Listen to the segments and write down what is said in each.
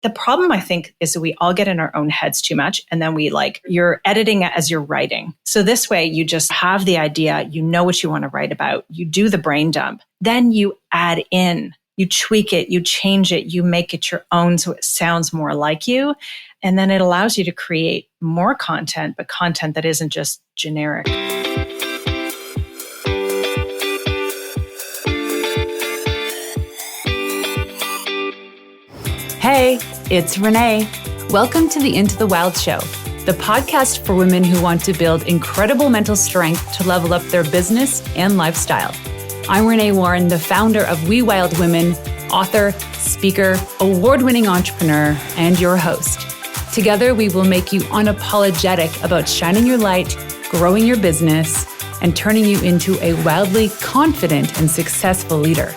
The problem, I think, is that we all get in our own heads too much. And then you're editing it as you're writing. So this way you just have the idea, you know what you want to write about, you do the brain dump, then you add in, you tweak it, you change it, you make it your own so it sounds more like you. And then it allows you to create more content, but content that isn't just generic. Hey, it's Renee. Welcome to the Into the Wild Show, the podcast for women who want to build incredible mental strength to level up their business and lifestyle. I'm Renee Warren, the founder of We Wild Women, author, speaker, award-winning entrepreneur, and your host. Together, we will make you unapologetic about shining your light, growing your business, and turning you into a wildly confident and successful leader.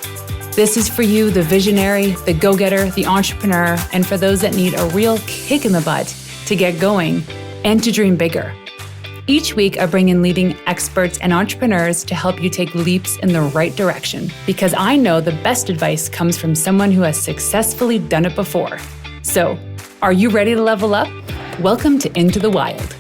This is for you, the visionary, the go-getter, the entrepreneur, and for those that need a real kick in the butt to get going and to dream bigger. Each week, I bring in leading experts and entrepreneurs to help you take leaps in the right direction, because I know the best advice comes from someone who has successfully done it before. So, are you ready to level up? Welcome to Into the Wild.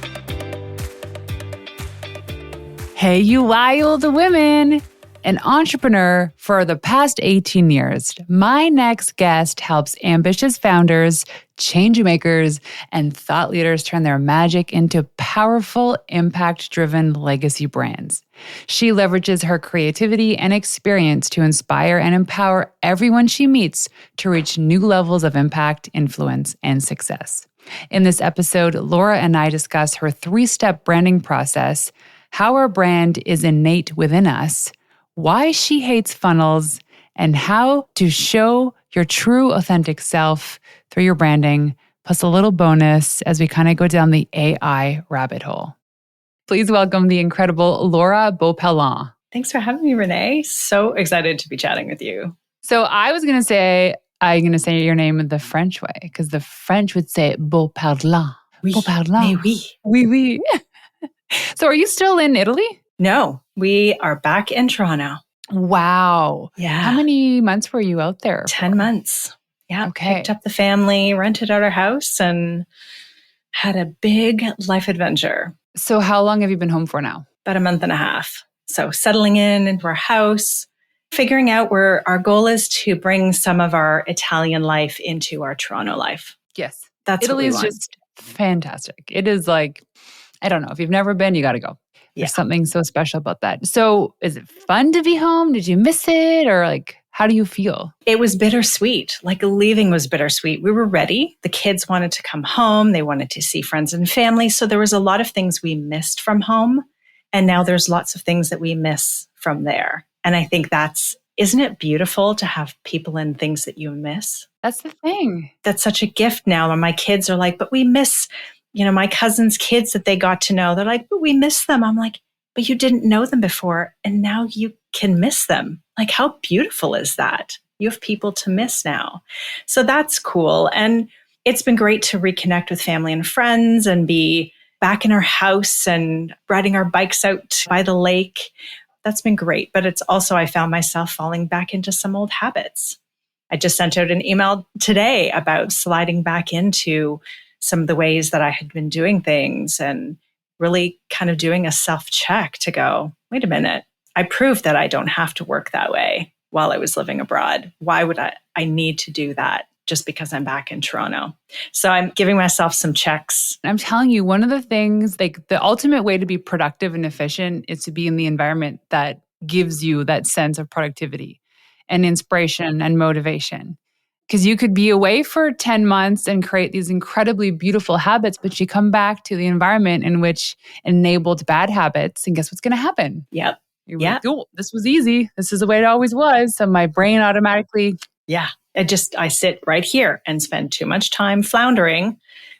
Hey, you wild women! An entrepreneur for the past 18 years, my next guest helps ambitious founders, change makers, and thought leaders turn their magic into powerful, impact-driven legacy brands. She leverages her creativity and experience to inspire and empower everyone she meets to reach new levels of impact, influence, and success. In this episode, Laura and I discuss her 3-step branding process, how our brand is innate within us, why she hates funnels, and how to show your true authentic self through your branding, plus a little bonus as we kind of go down the AI rabbit hole. Please welcome the incredible Laura Beauparlant. Thanks for having me, Renee. So excited to be chatting with you. So I'm going to say your name the French way, because the French would say Beauparlant. Oui, Beauparlant. mais oui. Oui, oui. So are you still in Italy? No, we are back in Toronto. Wow. Yeah. How many months were you out there? 10 months. Yeah. Okay. Picked up the family, rented out our house, and had a big life adventure. So how long have you been home for now? About a month and a half. So settling into our house, figuring out where our goal is to bring some of our Italian life into our Toronto life. Yes. That's Italy what we is want. just fantastic. It is like, I don't know, if you've never been, you got to go. There's something so special about that. So is it fun to be home? Did you miss it? Or how do you feel? It was bittersweet. Leaving was bittersweet. We were ready. The kids wanted to come home. They wanted to see friends and family. So there was a lot of things we missed from home. And now there's lots of things that we miss from there. And I think isn't it beautiful to have people and things that you miss? That's the thing. That's such a gift now. And my kids are like, but we miss my cousin's kids that they got to know. They're like, but we miss them. I'm like, but you didn't know them before. And now you can miss them. How beautiful is that? You have people to miss now. So that's cool. And it's been great to reconnect with family and friends and be back in our house and riding our bikes out by the lake. That's been great. But it's also, I found myself falling back into some old habits. I just sent out an email today about sliding back into some of the ways that I had been doing things and really kind of doing a self-check to go, wait a minute, I proved that I don't have to work that way while I was living abroad. Why would I need to do that just because I'm back in Toronto? So I'm giving myself some checks. I'm telling you, one of the things, the ultimate way to be productive and efficient is to be in the environment that gives you that sense of productivity and inspiration and motivation. Because you could be away for 10 months and create these incredibly beautiful habits, but you come back to the environment in which enabled bad habits, and guess what's going to happen? Yep. You're like, oh, this was easy. This is the way it always was. So my brain automatically... Yeah. I sit right here and spend too much time floundering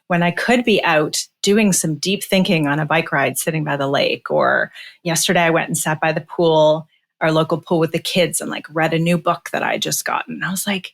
when I could be out doing some deep thinking on a bike ride sitting by the lake. Or yesterday I went and sat by the pool, our local pool with the kids, and read a new book that I just gotten. I was like,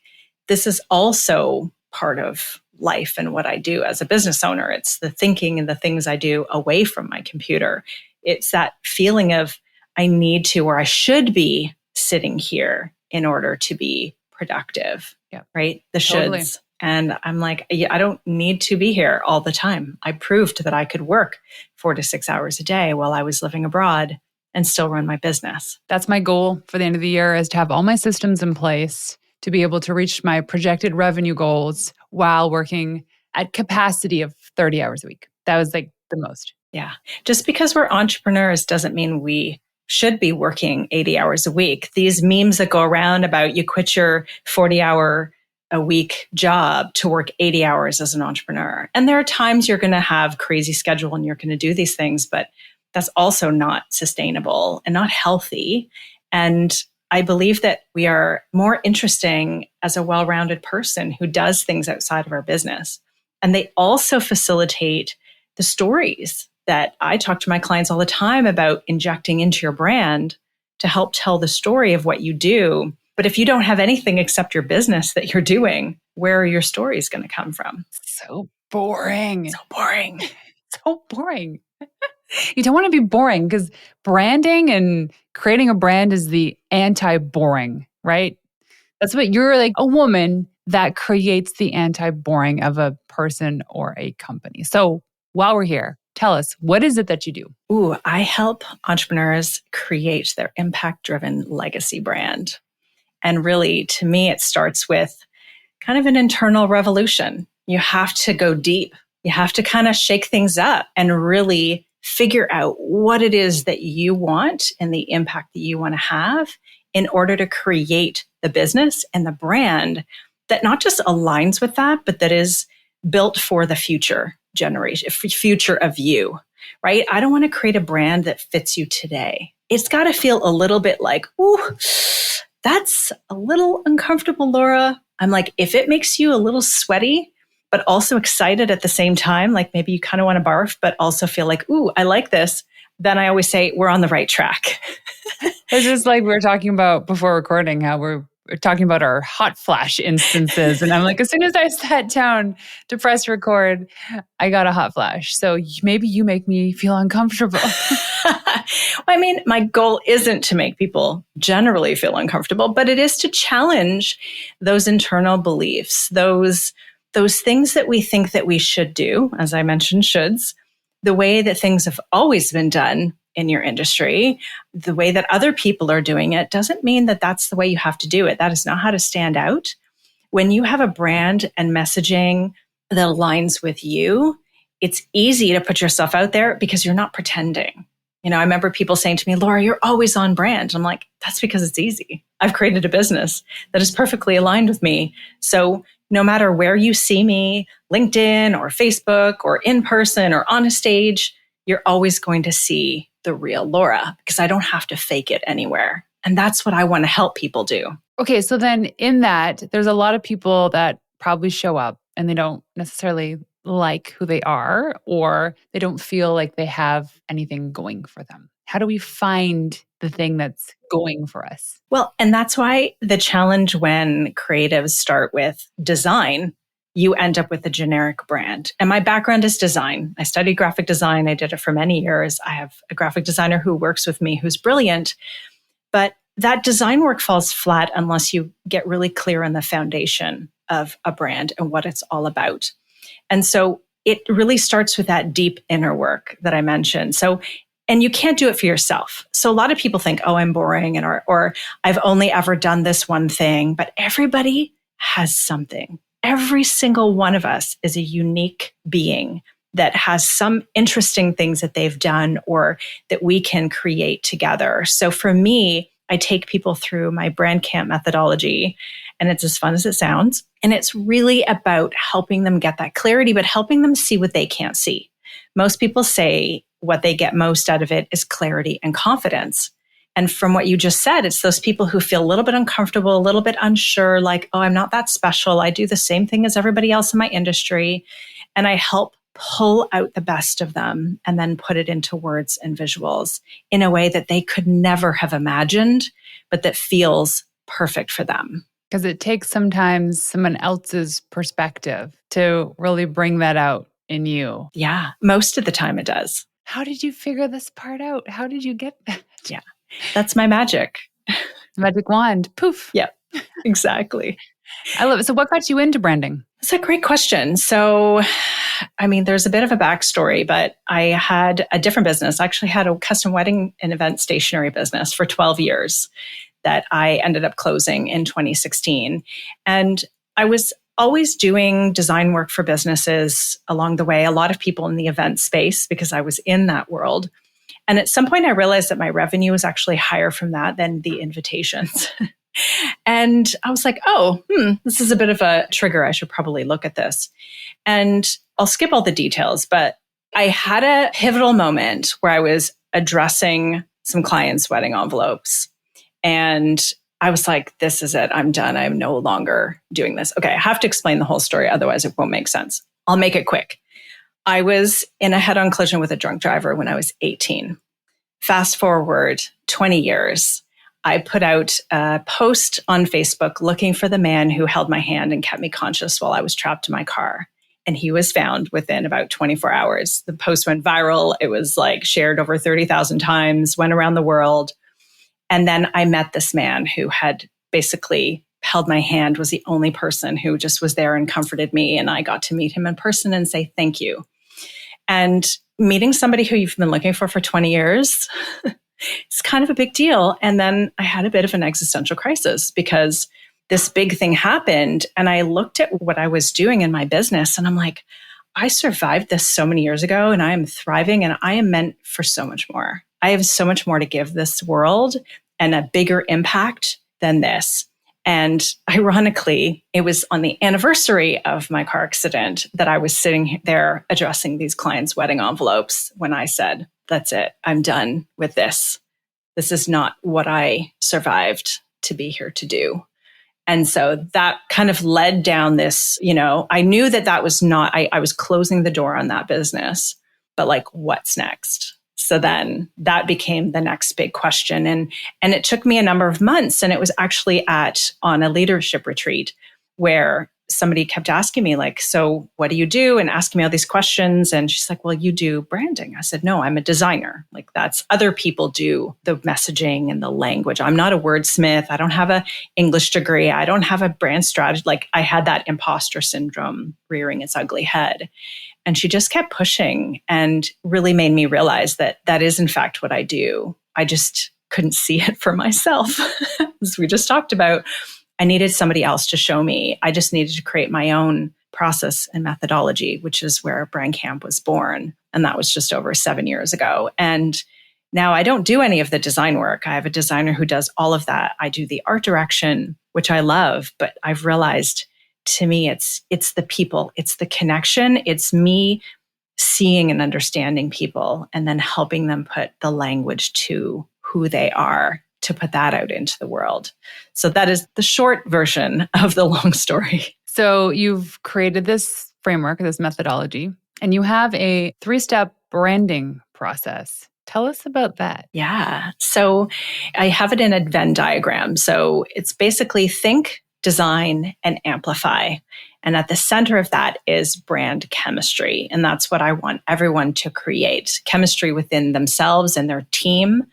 this is also part of life and what I do as a business owner. It's the thinking and the things I do away from my computer. It's that feeling of I need to, or I should be sitting here in order to be productive. Yeah. Right? The Totally. shoulds. And I'm like, "Yeah, I don't need to be here all the time. I proved that I could work 4 to 6 hours a day while I was living abroad and still run my business." That's my goal for the end of the year, is to have all my systems in place to be able to reach my projected revenue goals while working at capacity of 30 hours a week. That was like the most. Yeah. Just because we're entrepreneurs doesn't mean we should be working 80 hours a week. These memes that go around about you quit your 40-hour a week job to work 80 hours as an entrepreneur. And there are times you're going to have crazy schedule and you're going to do these things, but that's also not sustainable and not healthy. And I believe that we are more interesting as a well-rounded person who does things outside of our business. And they also facilitate the stories that I talk to my clients all the time about injecting into your brand to help tell the story of what you do. But if you don't have anything except your business that you're doing, where are your stories going to come from? So boring. So boring. So boring. You don't want to be boring, because branding and creating a brand is the anti-boring, right? That's what you're like, a woman that creates the anti-boring of a person or a company. So while we're here, tell us, what is it that you do? Ooh, I help entrepreneurs create their impact-driven legacy brand. And really, to me, it starts with kind of an internal revolution. You have to go deep. You have to kind of shake things up and really figure out what it is that you want and the impact that you want to have in order to create the business and the brand that not just aligns with that, but that is built for the future generation, future of you, right? I don't want to create a brand that fits you today. It's got to feel a little bit like, ooh, that's a little uncomfortable, Laura. I'm like, if it makes you a little sweaty, but also excited at the same time, like maybe you kind of want to barf, but also feel like, ooh, I like this, then I always say we're on the right track. It's just like we were talking about before recording, how we're talking about our hot flash instances. And I'm like, as soon as I sat down to press record, I got a hot flash. So maybe you make me feel uncomfortable. I mean, my goal isn't to make people generally feel uncomfortable, but it is to challenge those internal beliefs, those things that we think that we should do, as I mentioned, shoulds, the way that things have always been done in your industry, the way that other people are doing it doesn't mean that that's the way you have to do it. That is not how to stand out. When you have a brand and messaging that aligns with you, it's easy to put yourself out there because you're not pretending. You know, I remember people saying to me, Laura, you're always on brand. I'm like, that's because it's easy. I've created a business that is perfectly aligned with me. So no matter where you see me, LinkedIn or Facebook or in person or on a stage, you're always going to see the real Laura because I don't have to fake it anywhere. And that's what I want to help people do. Okay, so then in that, there's a lot of people that probably show up and they don't necessarily like who they are, or they don't feel like they have anything going for them. How do we find the thing that's going for us? Well, and that's why the challenge when creatives start with design, you end up with a generic brand. And my background is design. I studied graphic design. I did it for many years. I have a graphic designer who works with me who's brilliant. But that design work falls flat unless you get really clear on the foundation of a brand and what it's all about. And so it really starts with that deep inner work that I mentioned. So, and you can't do it for yourself. So a lot of people think, oh, I'm boring, and or I've only ever done this one thing, but everybody has something. Every single one of us is a unique being that has some interesting things that they've done or that we can create together. So for me, I take people through my brand camp methodology, and it's as fun as it sounds. And it's really about helping them get that clarity, but helping them see what they can't see. Most people say what they get most out of it is clarity and confidence. And from what you just said, it's those people who feel a little bit uncomfortable, a little bit unsure, like, oh, I'm not that special. I do the same thing as everybody else in my industry. And I help pull out the best of them and then put it into words and visuals in a way that they could never have imagined, but that feels perfect for them. Because it takes sometimes someone else's perspective to really bring that out in you. Yeah, most of the time it does. How did you figure this part out? How did you get that? Yeah, that's my magic. Magic wand, poof. Yeah, exactly. I love it. So what got you into branding? That's a great question. So, there's a bit of a backstory, but I had a different business. I actually had a custom wedding and event stationery business for 12 years that I ended up closing in 2016. And I was always doing design work for businesses along the way, a lot of people in the event space because I was in that world. And at some point, I realized that my revenue was actually higher from that than the invitations. And I was like, this is a bit of a trigger. I should probably look at this. And I'll skip all the details, but I had a pivotal moment where I was addressing some clients' wedding envelopes. And I was like, this is it. I'm done. I'm no longer doing this. Okay, I have to explain the whole story. Otherwise, it won't make sense. I'll make it quick. I was in a head-on collision with a drunk driver when I was 18. Fast forward 20 years. I put out a post on Facebook looking for the man who held my hand and kept me conscious while I was trapped in my car. And he was found within about 24 hours. The post went viral. It was like shared over 30,000 times, went around the world. And then I met this man who had basically held my hand, was the only person who just was there and comforted me. And I got to meet him in person and say thank you. And meeting somebody who you've been looking for 20 years, it's kind of a big deal. And then I had a bit of an existential crisis because this big thing happened. And I looked at what I was doing in my business and I'm like, I survived this so many years ago and I am thriving and I am meant for so much more. I have so much more to give this world and a bigger impact than this. And ironically, it was on the anniversary of my car accident that I was sitting there addressing these clients' wedding envelopes when I said, that's it. I'm done with this. This is not what I survived to be here to do. And so that kind of led down this, I knew that was not, I was closing the door on that business, but like, what's next? So then that became the next big question. And it took me a number of months. And it was actually on a leadership retreat where somebody kept asking me like, so what do you do? And asking me all these questions. And she's like, well, you do branding. I said, no, I'm a designer. Like that's other people do the messaging and the language. I'm not a wordsmith. I don't have an English degree. I don't have a brand strategy. Like I had that imposter syndrome rearing its ugly head. And she just kept pushing and really made me realize that is in fact what I do. I just couldn't see it for myself. As we just talked about, I needed somebody else to show me. I just needed to create my own process and methodology, which is where Brand Camp was born. And that was just over 7 years ago. And now I don't do any of the design work. I have a designer who does all of that. I do the art direction, which I love, but I've realized to me, it's the people, it's the connection. It's me seeing and understanding people and then helping them put the language to who they are to put that out into the world. So that is the short version of the long story. So you've created this framework, this methodology, and you have a 3-step branding process. Tell us about that. Yeah. So I have it in a Venn diagram. So it's basically think, design, and amplify. And at the center of that is brand chemistry. And that's what I want everyone to create. Chemistry within themselves and their team,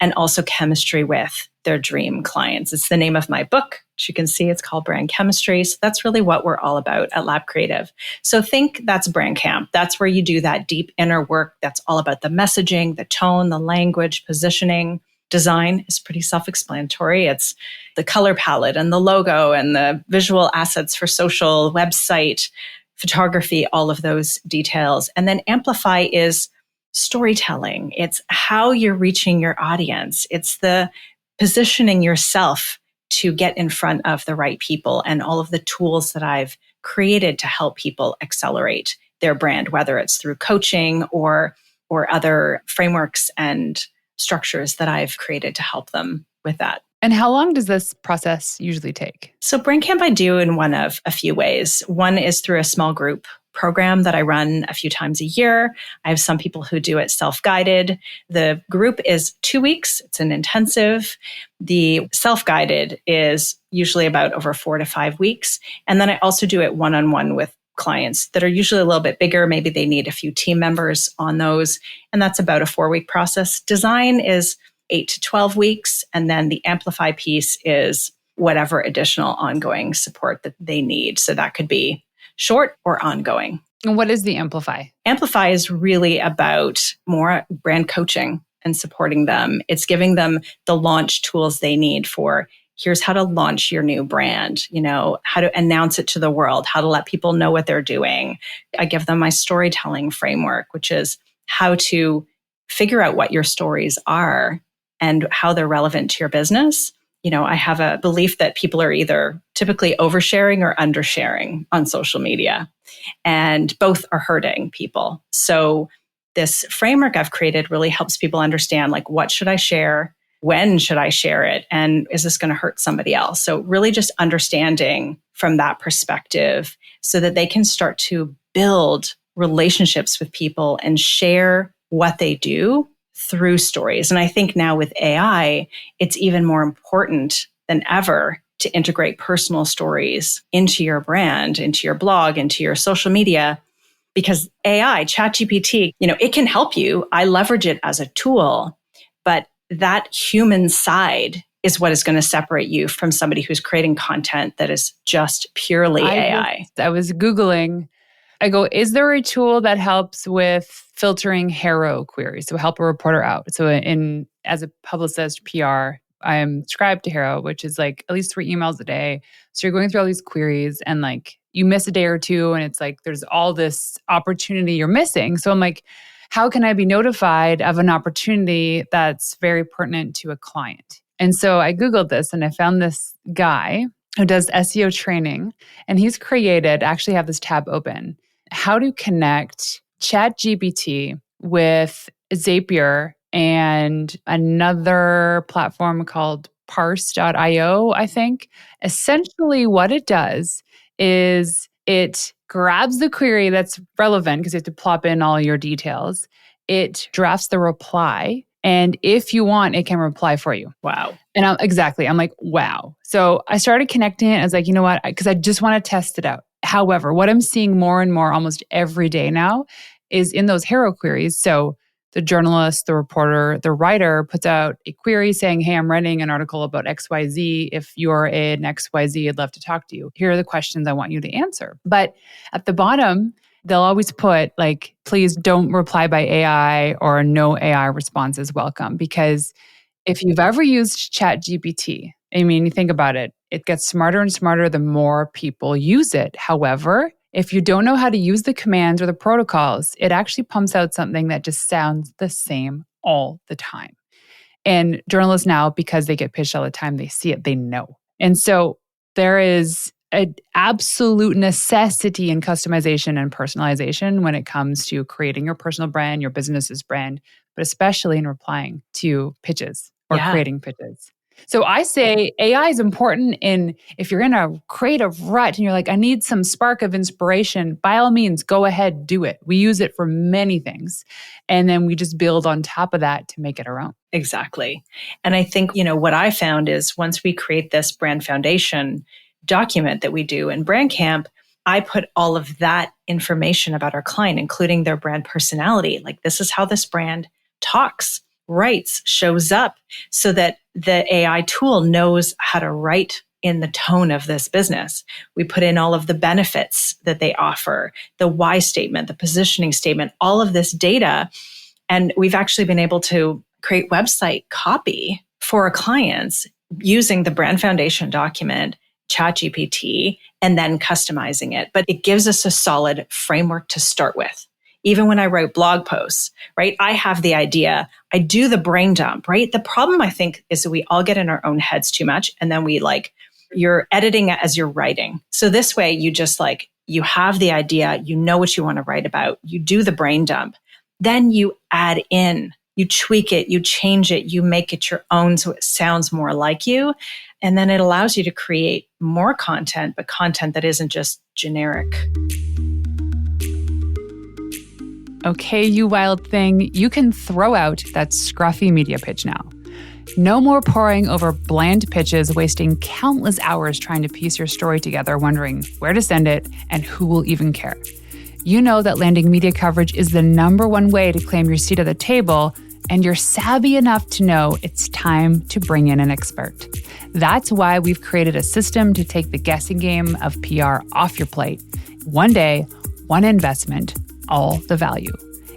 and also chemistry with their dream clients. It's the name of my book. As you can see, it's called Brand Chemistry. So that's really what we're all about at Lab Creative. So think that's Brand Camp. That's where you do that deep inner work. That's all about the messaging, the tone, the language, positioning. Design is pretty self-explanatory. It's the color palette and the logo and the visual assets for social, website, photography, all of those details. And then amplify is storytelling. It's how you're reaching your audience. It's the positioning yourself to get in front of the right people and all of the tools that I've created to help people accelerate their brand, whether it's through coaching or other frameworks and structures that I've created to help them with that. And how long does this process usually take? So Brand Camp I do in one of a few ways. One is through a small group program that I run a few times a year. I have some people who do it self-guided. The group is 2 weeks. It's an intensive. The self-guided is usually about over 4 to 5 weeks. And then I also do it one-on-one with clients that are usually a little bit bigger. Maybe they need a few team members on those. And that's about a 4-week process. Design is 8 to 12 weeks. And then the amplify piece is whatever additional ongoing support that they need. So that could be short or ongoing. And what is the Amplify? Amplify is really about more brand coaching and supporting them. It's giving them the launch tools they need for here's how to launch your new brand, how to announce it to the world, how to let people know what they're doing. I give them my storytelling framework, which is how to figure out what your stories are and how they're relevant to your business. I have a belief that people are either typically oversharing or undersharing on social media, and both are hurting people. So this framework I've created really helps people understand, what should I share? When should I share it? And is this going to hurt somebody else? So really just understanding from that perspective so that they can start to build relationships with people and share what they do through stories. And I think now with AI, it's even more important than ever to integrate personal stories into your brand, into your blog, into your social media, because AI, ChatGPT, it can help you. I leverage it as a tool, but that human side is what is going to separate you from somebody who's creating content that is just purely AI. I was Googling. I go, is there a tool that helps with filtering HARO queries? So help a reporter out. So as a publicist, PR, I am subscribed to HARO, which is at least 3 emails a day. So you're going through all these queries and you miss a day or two and it's there's all this opportunity you're missing. So I'm how can I be notified of an opportunity that's very pertinent to a client? And so I Googled this and I found this guy who does SEO training, and he's created, actually have this tab open, how to connect ChatGPT with Zapier and another platform called parse.io, I think. Essentially what it does is it grabs the query that's relevant because you have to plop in all your details. It drafts the reply. And if you want, it can reply for you. Wow. And I'm like, wow. So I started connecting it. I was like, you know what? Because I just want to test it out. However, what I'm seeing more and more almost every day now is in those HARO queries. So the journalist, the reporter, the writer puts out a query saying, hey, I'm writing an article about XYZ. If you're an XYZ, I'd love to talk to you. Here are the questions I want you to answer. But at the bottom, they'll always put please don't reply by AI or no AI response is welcome. Because if you've ever used ChatGPT, you think about it, it gets smarter and smarter the more people use it. However, if you don't know how to use the commands or the protocols, it actually pumps out something that just sounds the same all the time. And journalists now, because they get pitched all the time, they see it, they know. And so there is an absolute necessity in customization and personalization when it comes to creating your personal brand, your business's brand, but especially in replying to pitches or creating pitches. So I say AI is important if you're in a creative rut and you're I need some spark of inspiration, by all means, go ahead, do it. We use it for many things. And then we just build on top of that to make it our own. Exactly. And I think, what I found is once we create this brand foundation document that we do in Brand Camp, I put all of that information about our client, including their brand personality. This is how this brand talks, writes, shows up, so that the AI tool knows how to write in the tone of this business. We put in all of the benefits that they offer, the why statement, the positioning statement, all of this data. And we've actually been able to create website copy for our clients using the brand foundation document, ChatGPT, and then customizing it. But it gives us a solid framework to start with. Even when I write blog posts, right? I have the idea, I do the brain dump, right? The problem I think is that we all get in our own heads too much. And then you're editing it as you're writing. So this way you just you have the idea, you know what you want to write about, you do the brain dump, then you add in, you tweak it, you change it, you make it your own so it sounds more like you. And then it allows you to create more content, but content that isn't just generic. Okay, you wild thing, you can throw out that scruffy media pitch now. No more poring over bland pitches, wasting countless hours trying to piece your story together, wondering where to send it and who will even care. You know that landing media coverage is the #1 way to claim your seat at the table, and you're savvy enough to know it's time to bring in an expert. That's why we've created a system to take the guessing game of PR off your plate. One day, one investment, all the value.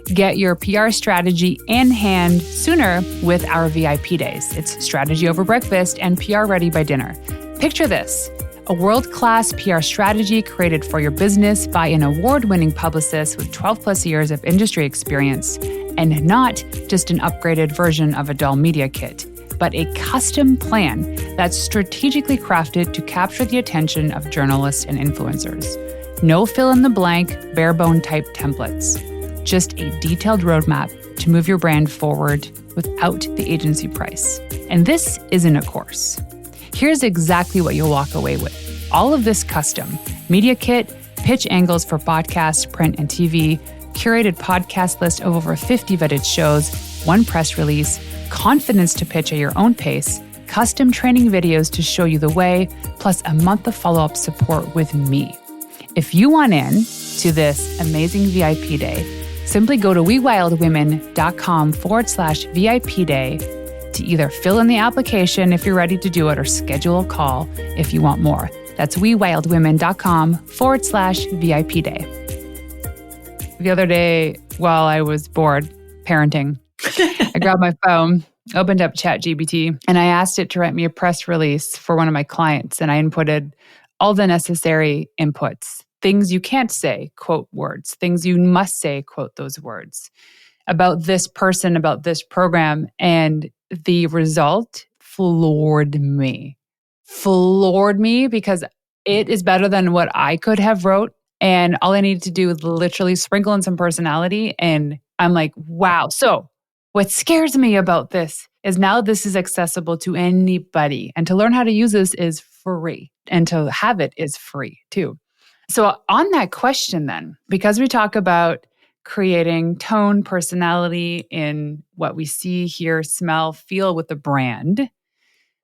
Get your PR strategy in hand sooner with our VIP days. It's strategy over breakfast and PR ready by dinner. Picture this: a world-class PR strategy created for your business by an award-winning publicist with 12 plus years of industry experience, and not just an upgraded version of a dull media kit, but a custom plan that's strategically crafted to capture the attention of journalists and influencers. No fill-in-the-blank, bare-bone type templates. Just a detailed roadmap to move your brand forward without the agency price. And this isn't a course. Here's exactly what you'll walk away with. All of this custom media kit, pitch angles for podcast, print, and TV, curated podcast list of over 50 vetted shows, one press release, confidence to pitch at your own pace, custom training videos to show you the way, plus a month of follow-up support with me. If you want in to this amazing VIP day, simply go to wewildwomen.com/VIP day to either fill in the application if you're ready to do it or schedule a call if you want more. That's wewildwomen.com/VIP day. The other day, while I was bored parenting, I grabbed my phone, opened up ChatGPT, and I asked it to write me a press release for one of my clients. And I inputted all the necessary inputs. Things you can't say, quote words. Things you must say, quote those words. About this person, about this program. And the result floored me. Floored me because it is better than what I could have wrote. And all I needed to do was literally sprinkle in some personality. And I'm like, wow. So what scares me about this is now this is accessible to anybody. And to learn how to use this is free. And to have it is free too. So on that question then, because we talk about creating tone, personality in what we see, hear, smell, feel with the brand,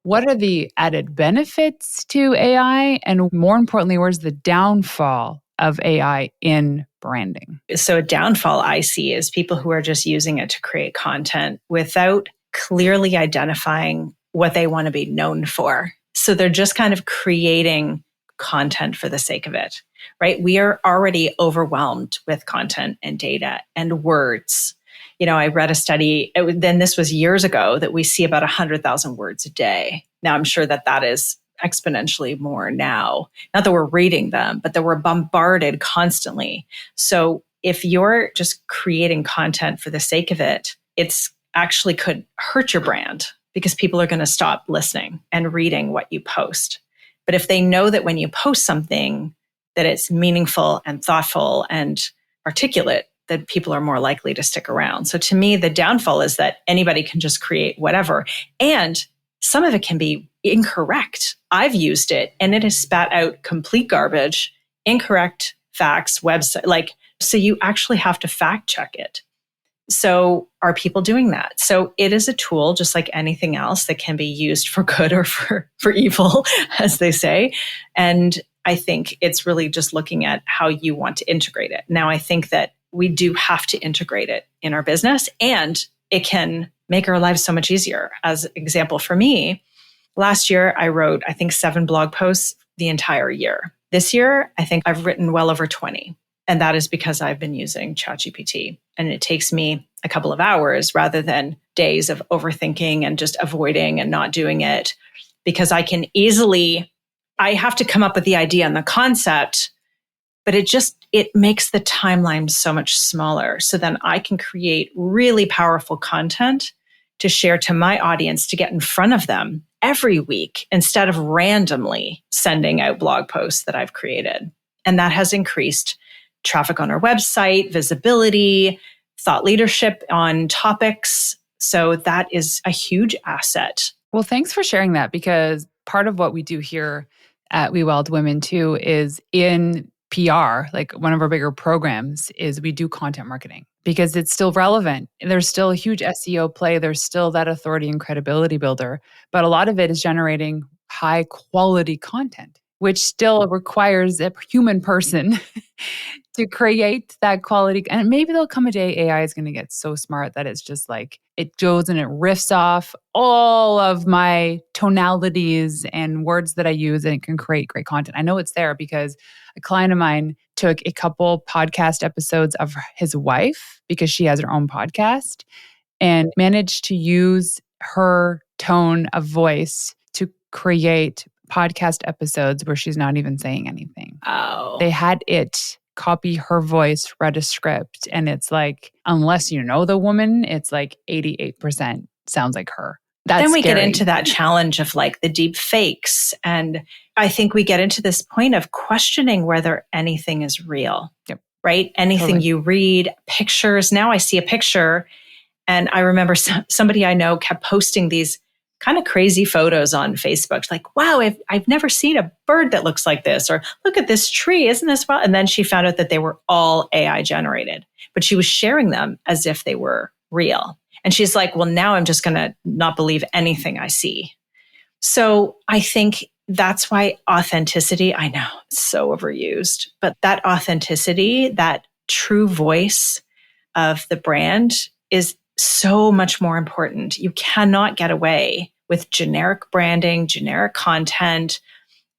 what are the added benefits to AI? And more importantly, where's the downfall of AI in branding? So a downfall I see is people who are just using it to create content without clearly identifying what they want to be known for. So they're just kind of creating content for the sake of it, right? We are already overwhelmed with content and data and words. You know, I read a study, then this was years ago, that we see about 100,000 words a day. Now, I'm sure that that is exponentially more now. Not that we're reading them, but that we're bombarded constantly. So if you're just creating content for the sake of it, it's actually could hurt your brand because people are going to stop listening and reading what you post. But if they know that when you post something, that it's meaningful and thoughtful and articulate, that people are more likely to stick around. So to me, the downfall is that anybody can just create whatever. And some of it can be incorrect. I've used it and it has spat out complete garbage, incorrect facts, website, so you actually have to fact check it. So are people doing that? So it is a tool, just like anything else, that can be used for good or for evil, as they say. And I think it's really just looking at how you want to integrate it. Now, I think that we do have to integrate it in our business, and it can make our lives so much easier. As an example for me, last year I wrote, I think, 7 blog posts the entire year. This year, I think I've written well over 20. And that is because I've been using ChatGPT. And it takes me a couple of hours rather than days of overthinking and just avoiding and not doing it, because I have to come up with the idea and the concept, but it makes the timeline so much smaller. So then I can create really powerful content to share to my audience, to get in front of them every week instead of randomly sending out blog posts that I've created. And that has increased traffic on our website, visibility, thought leadership on topics. So that is a huge asset. Well, thanks for sharing that, because part of what we do here at We Wild Women too is in PR, like one of our bigger programs is we do content marketing because it's still relevant. There's still a huge SEO play. There's still that authority and credibility builder, but a lot of it is generating high quality content, which still requires a human person to create that quality. And maybe there'll come a day AI is going to get so smart that it's just like it goes and it riffs off all of my tonalities and words that I use and it can create great content. I know it's there because a client of mine took a couple podcast episodes of his wife because she has her own podcast and managed to use her tone of voice to create podcast episodes where she's not even saying anything. Oh. They had it copy her voice, read a script, and it's like, unless you know the woman, it's like 88% sounds like her. That's then we scary. get into that challenge of like the deep fakes. And I think we get into this point of questioning whether anything is real, Yep. right? Anything Totally. you read, pictures. Now I see a picture and I remember somebody I know kept posting these kind of crazy photos on Facebook. Like, wow, I've never seen a bird that looks like this, or look at this tree, isn't this wild? And then she found out that they were all AI generated, but she was sharing them as if they were real. And she's like, well, now I'm just going to not believe anything I see. So I think that's why authenticity, I know it's so overused, but that authenticity, that true voice of the brand is so much more important. You cannot get away with generic branding, generic content,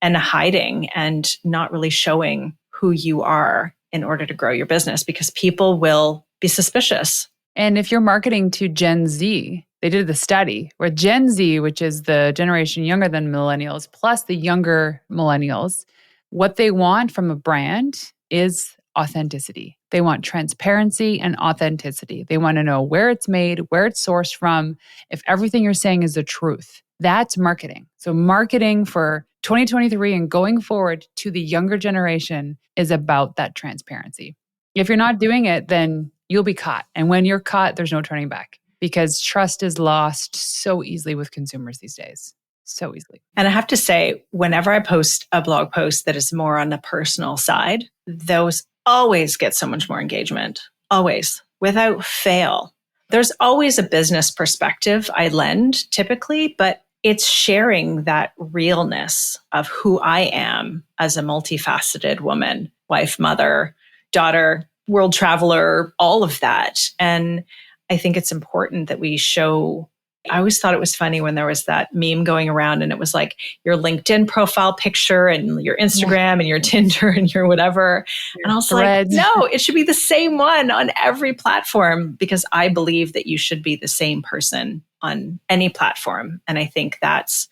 and hiding and not really showing who you are in order to grow your business because people will be suspicious. And if you're marketing to Gen Z, they did the study where Gen Z, which is the generation younger than millennials, plus the younger millennials, what they want from a brand is authenticity. They want transparency and authenticity. They want to know where it's made, where it's sourced from, if everything you're saying is the truth. That's marketing. So marketing for 2023 and going forward to the younger generation is about that transparency. If you're not doing it, then you'll be caught. And when you're caught, there's no turning back because trust is lost so easily with consumers these days. So easily. And I have to say, whenever I post a blog post that is more on the personal side, those always get so much more engagement. Always, without fail. There's always a business perspective I lend typically, but it's sharing that realness of who I am as a multifaceted woman, wife, mother, daughter, world traveler, all of that. And I think it's important that we show. I always thought it was funny when there was that meme going around and it was like your LinkedIn profile picture and your Instagram and your Tinder and your whatever. And I was like, no, it should be the same one on every platform because I believe that you should be the same person on any platform. And I think that's,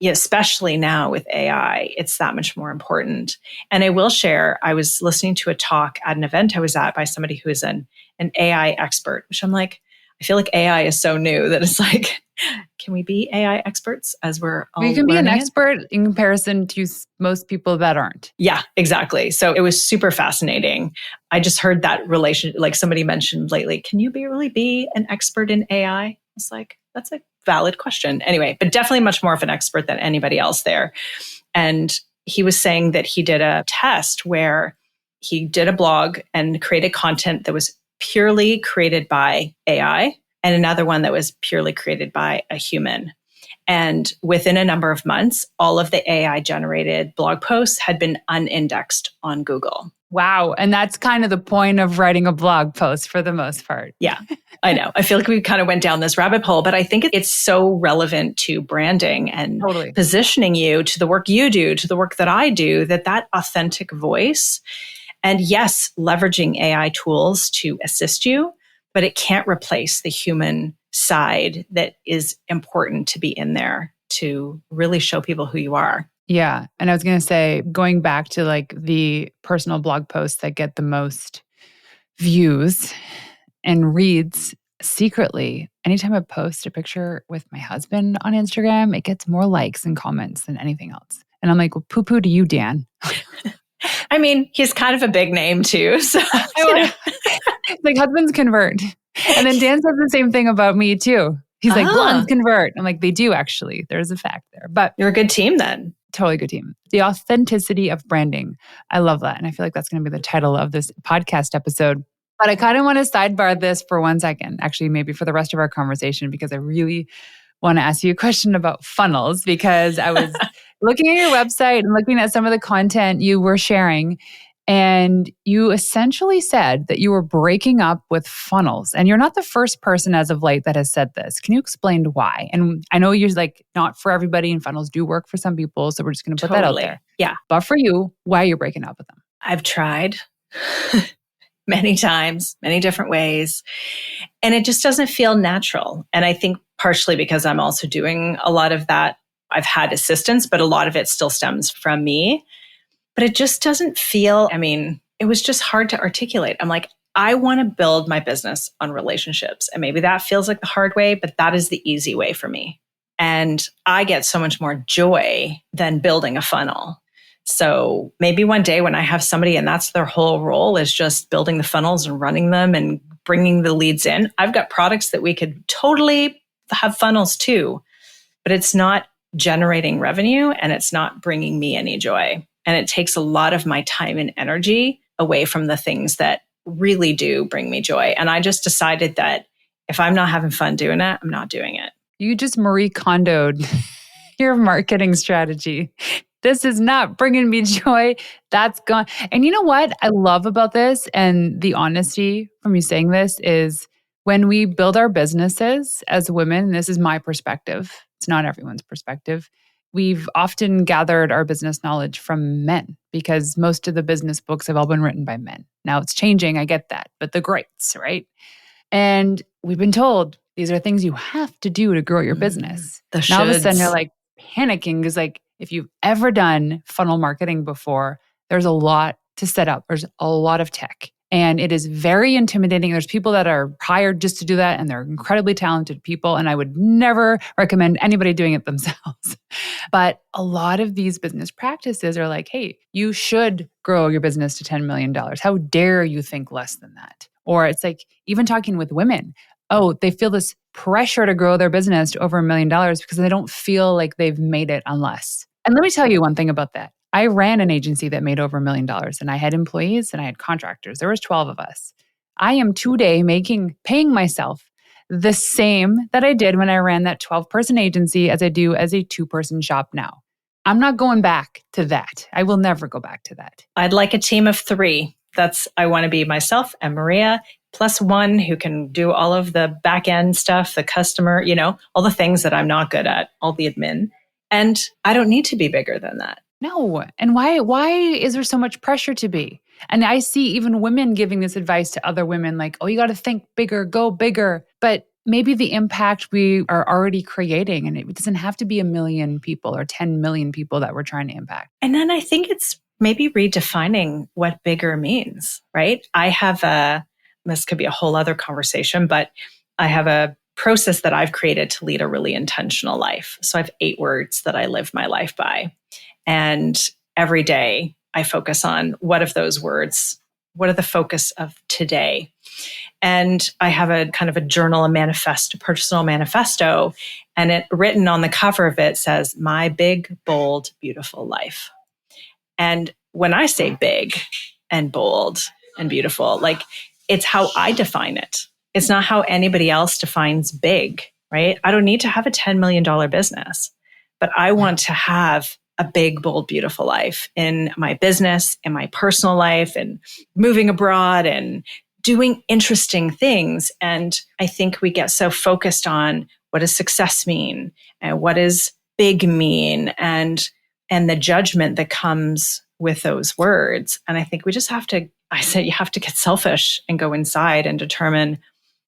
especially now with AI, it's that much more important. And I will share, I was listening to a talk at an event I was at by somebody who is an AI expert, which I'm like, I feel like AI is so new that it's like, can we be AI experts as we're all You can be an learning expert in comparison to most people that aren't. Yeah, exactly. So it was super fascinating. I just heard that relation, like somebody mentioned lately, can you really be an expert in AI? It's like, that's a valid question. Anyway, but definitely much more of an expert than anybody else there. And he was saying that he did a test where he did a blog and created content that was purely created by AI and another one that was purely created by a human. And within a number of months, all of the AI generated blog posts had been unindexed on Google. Wow. And that's kind of the point of writing a blog post for the most part. Yeah, I know. I feel like we kind of went down this rabbit hole, but I think it's so relevant to branding and positioning you to the work you do, to the work that I do, that authentic voice. And yes, leveraging AI tools to assist you, but it can't replace the human side that is important to be in there to really show people who you are. Yeah. And I was going to say, going back to like the personal blog posts that get the most views and reads secretly, anytime I post a picture with my husband on Instagram, it gets more likes and comments than anything else. And I'm like, well, poo-poo to you, Dan. I mean, he's kind of a big name too. So, like husbands convert. And then Dan says the same thing about me too. He's like, blondes convert. I'm like, they do actually. There's a fact there. But you're a good team then. Totally good team. The authenticity of branding. I love that. And I feel like that's going to be the title of this podcast episode. But I kind of want to sidebar this for 1 second, actually, maybe for the rest of our conversation, because I really want to ask you a question about funnels, because I was looking at your website and looking at some of the content you were sharing. And you essentially said that you were breaking up with funnels. And you're not the first person as of late that has said this. Can you explain why? And I know you're like, not for everybody, and funnels do work for some people. So we're just going to put that out there. Yeah. But for you, why are you breaking up with them? I've tried many times, many different ways, and it just doesn't feel natural. And I think partially because I'm also doing a lot of that. I've had assistance, but a lot of it still stems from me. But it just doesn't feel, it was just hard to articulate. I'm like, I want to build my business on relationships. And maybe that feels like the hard way, but that is the easy way for me. And I get so much more joy than building a funnel. So maybe one day when I have somebody and that's their whole role is just building the funnels and running them and bringing the leads in. I've got products that we could totally have funnels too, but it's not generating revenue and it's not bringing me any joy. And it takes a lot of my time and energy away from the things that really do bring me joy. And I just decided that if I'm not having fun doing it, I'm not doing it. You just Marie Kondo'd your marketing strategy. This is not bringing me joy. That's gone. And you know what I love about this and the honesty from you saying this is when we build our businesses as women, this is my perspective. It's not everyone's perspective. We've often gathered our business knowledge from men because most of the business books have all been written by men. Now it's changing, I get that, but the greats, right? And we've been told these are things you have to do to grow your business. Now all of a sudden you're like panicking because like if you've ever done funnel marketing before, there's a lot to set up. There's a lot of tech. And it is very intimidating. There's people that are hired just to do that, and they're incredibly talented people. And I would never recommend anybody doing it themselves. But a lot of these business practices are like, hey, you should grow your business to $10 million. How dare you think less than that? Or it's like, even talking with women, they feel this pressure to grow their business to over $1 million because they don't feel like they've made it unless. And let me tell you one thing about that. I ran an agency that made over $1 million and I had employees and I had contractors. There was 12 of us. I am today paying myself the same that I did when I ran that 12-person agency as I do as a 2-person shop now. I'm not going back to that. I will never go back to that. I'd like a team of 3. I want to be myself and Maria plus 1 who can do all of the back end stuff, the customer, all the things that I'm not good at, all the admin. And I don't need to be bigger than that. No. And why is there so much pressure to be? And I see even women giving this advice to other women like, you got to think bigger, go bigger. But maybe the impact we are already creating, and it doesn't have to be 1 million people or 10 million people that we're trying to impact. And then I think it's maybe redefining what bigger means, right? This could be a whole other conversation, but I have a process that I've created to lead a really intentional life. So I have 8 words that I live my life by. And every day I focus on what of those words, what are the focus of today? And I have a kind of a journal, a personal manifesto, and it written on the cover of it says, my big, bold, beautiful life. And when I say big and bold and beautiful, like it's how I define it. It's not how anybody else defines big, right? I don't need to have a $10 million business, but I want to have a big, bold, beautiful life in my business, in my personal life, and moving abroad and doing interesting things. And I think we get so focused on what does success mean and what does big mean and the judgment that comes with those words. And I think we just have to, you have to get selfish and go inside and determine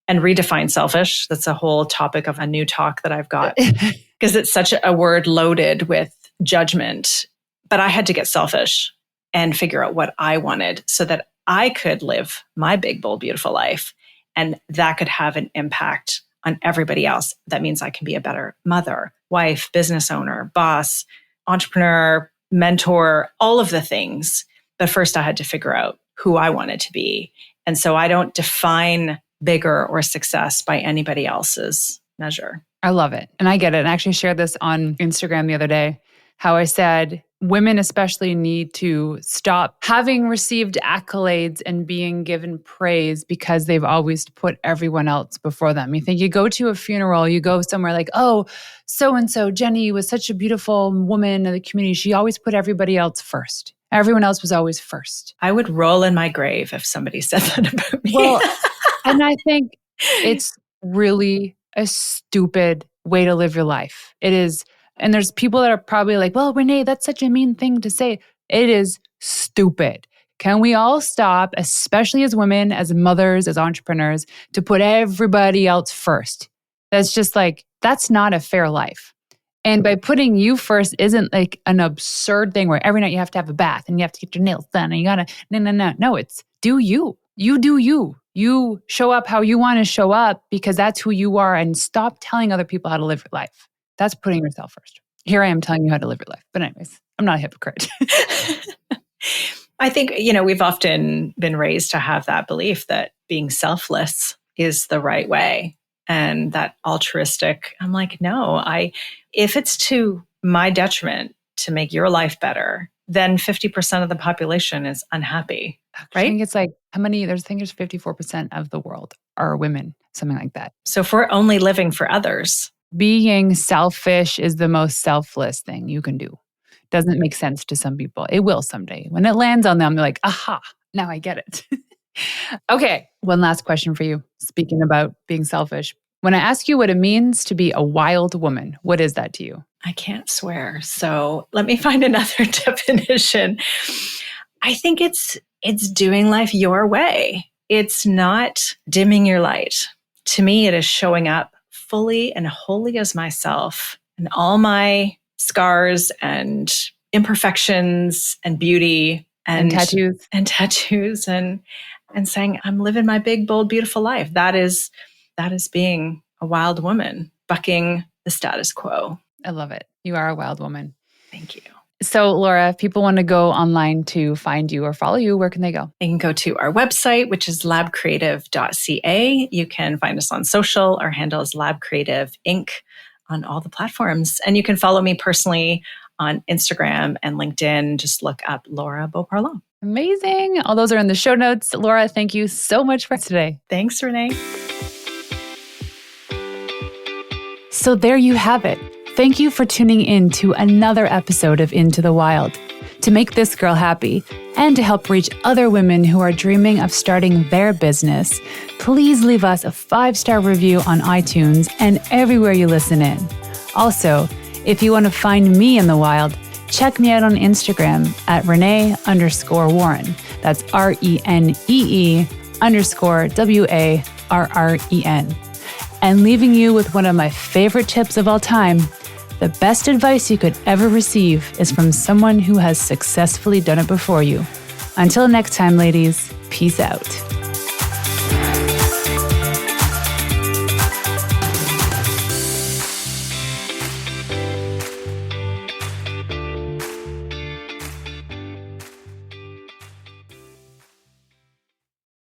and redefine selfish. That's a whole topic of a new talk that I've got because it's such a word loaded with judgment. But I had to get selfish and figure out what I wanted so that I could live my big, bold, beautiful life. And that could have an impact on everybody else. That means I can be a better mother, wife, business owner, boss, entrepreneur, mentor, all of the things. But first I had to figure out who I wanted to be. And so I don't define bigger or success by anybody else's measure. I love it. And I get it. And I actually shared this on Instagram the other day, how I said, women especially need to stop having received accolades and being given praise because they've always put everyone else before them. You think you go to a funeral, you go somewhere like, so-and-so, Jenny was such a beautiful woman in the community. She always put everybody else first. Everyone else was always first. I would roll in my grave if somebody said that about me. Well, and I think it's really a stupid way to live your life. It is. And there's people that are probably like, well, Renee, that's such a mean thing to say. It is stupid. Can we all stop, especially as women, as mothers, as entrepreneurs, to put everybody else first? That's just like, that's not a fair life. And by putting you first isn't like an absurd thing where every night you have to have a bath and you have to get your nails done and you gotta, no. No, it's do you. You do you. You show up how you want to show up because that's who you are, and stop telling other people how to live your life. That's putting yourself first. Here I am telling you how to live your life. But anyways, I'm not a hypocrite. I think, we've often been raised to have that belief that being selfless is the right way. And that altruistic, I'm like, no, if it's to my detriment to make your life better, then 50% of the population is unhappy, right? I think it's like, how many, there's 54% of the world are women, something like that. So if we're only living for others. Being selfish is the most selfless thing you can do. Doesn't make sense to some people. It will someday. When it lands on them, they're like, aha, now I get it. Okay, one last question for you. Speaking about being selfish. When I ask you what it means to be a wild woman, what is that to you? I can't swear. So let me find another definition. I think it's doing life your way. It's not dimming your light. To me, it is showing up fully and wholly as myself, and all my scars and imperfections and beauty and tattoos and saying, I'm living my big, bold, beautiful life. That is being a wild woman, bucking the status quo. I love it. You are a wild woman. Thank you. So, Laura, if people want to go online to find you or follow you, where can they go? They can go to our website, which is labcreative.ca. You can find us on social. Our handle is labcreative Inc. on all the platforms. And you can follow me personally on Instagram and LinkedIn. Just look up Laura Beauparlant. Amazing. All those are in the show notes. Laura, thank you so much for today. Thanks, Renee. So there you have it. Thank you for tuning in to another episode of Into the Wild. To make this girl happy and to help reach other women who are dreaming of starting their business, please leave us a 5-star review on iTunes and everywhere you listen in. Also, if you want to find me in the wild, check me out on Instagram at Renee_Warren. That's RENEE_WARREN. And leaving you with one of my favorite tips of all time: the best advice you could ever receive is from someone who has successfully done it before you. Until next time, ladies, peace out.